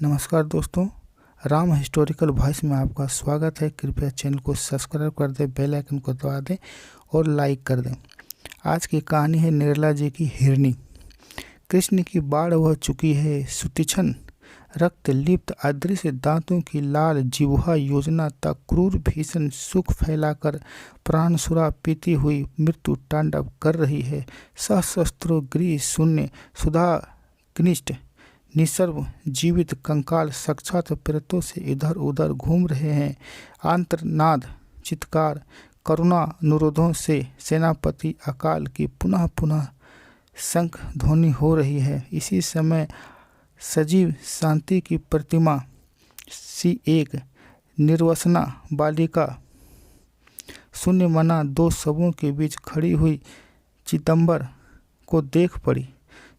नमस्कार दोस्तों, Ram historical voice में आपका स्वागत है। कृपया चैनल को सब्सक्राइब कर दें, बेल आइकन को दबा दें और लाइक कर दें। आज की कहानी है निर्मला जी की हिरनी। कृष्ण की बाढ़ वह चुकी है सुतीक्षण, रक्त लिप्त अदृश्य दांतों की लाल जिह्वा योजना तक क्रूर भीषण सुख फैलाकर प्राणसुरा पीती हुई मृत्यु तांडव कर रही है। सशस्त्रों गृह शून्य सुधा घनिष्ठ निसर्व जीवित कंकाल साक्षात प्रेतों से इधर उधर घूम रहे हैं। आंतरनाद चित्कार करुणा अनुरोधों से सेनापति अकाल की पुनः पुनः शंख ध्वनि हो रही है। इसी समय सजीव शांति की प्रतिमा सी एक निर्वसना बालिका शून्य मना दो शवों के बीच खड़ी हुई चिदंबर को देख पड़ी।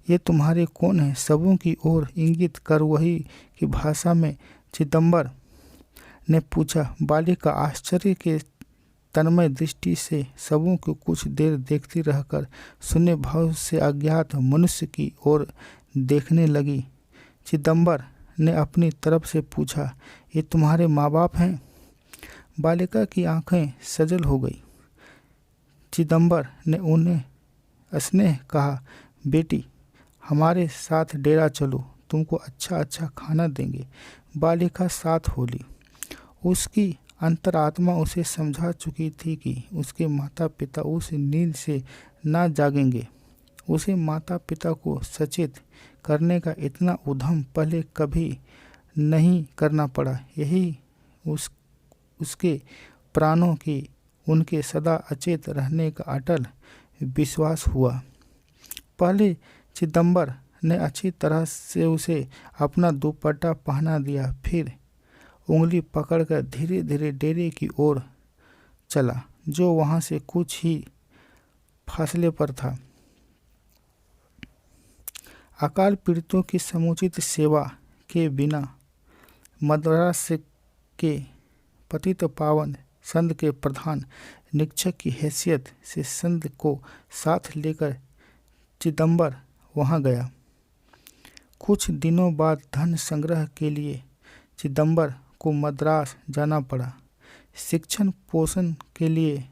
ये तुम्हारे कौन है? शवों की ओर इंगित कर वही की भाषा में चिदंबर ने पूछा। बालिका आश्चर्य के तन्मय दृष्टि से शवों को कुछ देर देखती रहकर शून्य भाव से अज्ञात मनुष्य की ओर देखने लगी। चिदंबर ने अपनी तरफ से पूछा, ये तुम्हारे माँ बाप हैं? बालिका की आंखें सजल हो गई। चिदंबर ने उन्हें स्नेह कहा, बेटी हमारे साथ डेरा चलो, तुमको अच्छा अच्छा खाना देंगे। बालिका साथ होली। उसकी अंतरात्मा उसे समझा चुकी थी कि उसके माता पिता उस नींद से ना जागेंगे। उसे माता पिता को सचेत करने का इतना उद्यम पहले कभी नहीं करना पड़ा। यही उसके प्राणों की उनके सदा अचेत रहने का अटल विश्वास हुआ। पहले चिदंबर ने अच्छी तरह से उसे अपना दुपट्टा पहना दिया, फिर उंगली पकड़कर धीरे धीरे डेरे की ओर चला, जो वहां से कुछ ही फासले पर था। अकाल पीड़ितों की समुचित सेवा के बिना मद्रास के पतित पावन संघ के प्रधान निरीक्षक की हैसियत से संघ को साथ लेकर चिदंबर वहां गया। कुछ दिनों बाद धन संग्रह के लिए चिदंबर को मद्रास जाना पड़ा। शिक्षण पोषण के लिए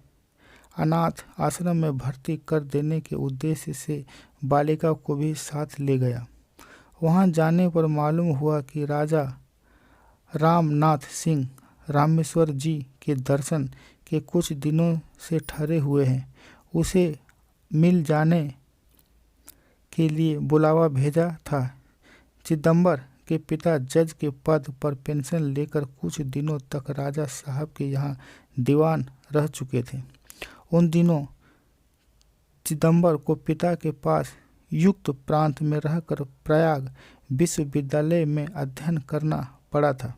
अनाथ आश्रम में भर्ती कर देने के उद्देश्य से बालिका को भी साथ ले गया। वहां जाने पर मालूम हुआ कि राजा रामनाथ सिंह रामेश्वर जी के दर्शन के कुछ दिनों से ठहरे हुए हैं। उसे मिल जाने के लिए बुलावा भेजा था। चिदंबर के पिता जज के पद पर पेंशन लेकर कुछ दिनों तक राजा साहब के यहाँ दीवान रह चुके थे। उन दिनों चिदंबर को पिता के पास युक्त प्रांत में रहकर प्रयाग विश्वविद्यालय में अध्ययन करना पड़ा था।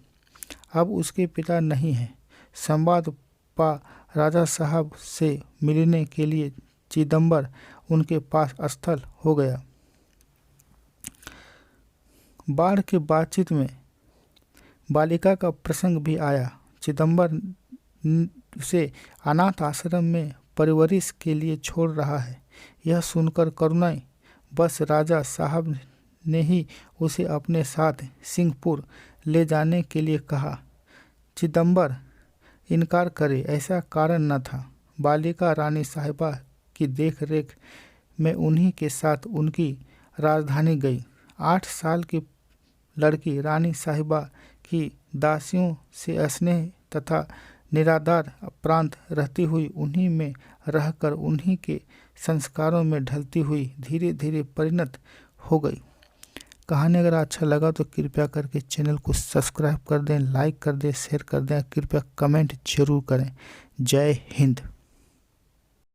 अब उसके पिता नहीं हैं। संवाद पा राजा साहब से मिलने के लिए चिदंबर उनके पास स्थल हो गया। बाढ़ के बातचीत में बालिका का प्रसंग भी आया। चिदंबर उसे अनाथ आश्रम में परवरिश के लिए छोड़ रहा है, यह सुनकर करुणा बस राजा साहब ने ही उसे अपने साथ सिंहपुर ले जाने के लिए कहा। चिदंबर इनकार करे ऐसा कारण न था। बालिका रानी साहिबा की देख रेख में उन्हीं के साथ उनकी राजधानी गई। 8 साल की लड़की रानी साहिबा की दासियों से स्नेह तथा निराधार प्रांत रहती हुई उन्हीं में रहकर उन्हीं के संस्कारों में ढलती हुई धीरे धीरे परिणत हो गई। कहानी अगर अच्छा लगा तो कृपया करके चैनल को सब्सक्राइब कर दें, लाइक कर दें, शेयर कर दें, कृपया कमेंट जरूर करें। जय हिंद।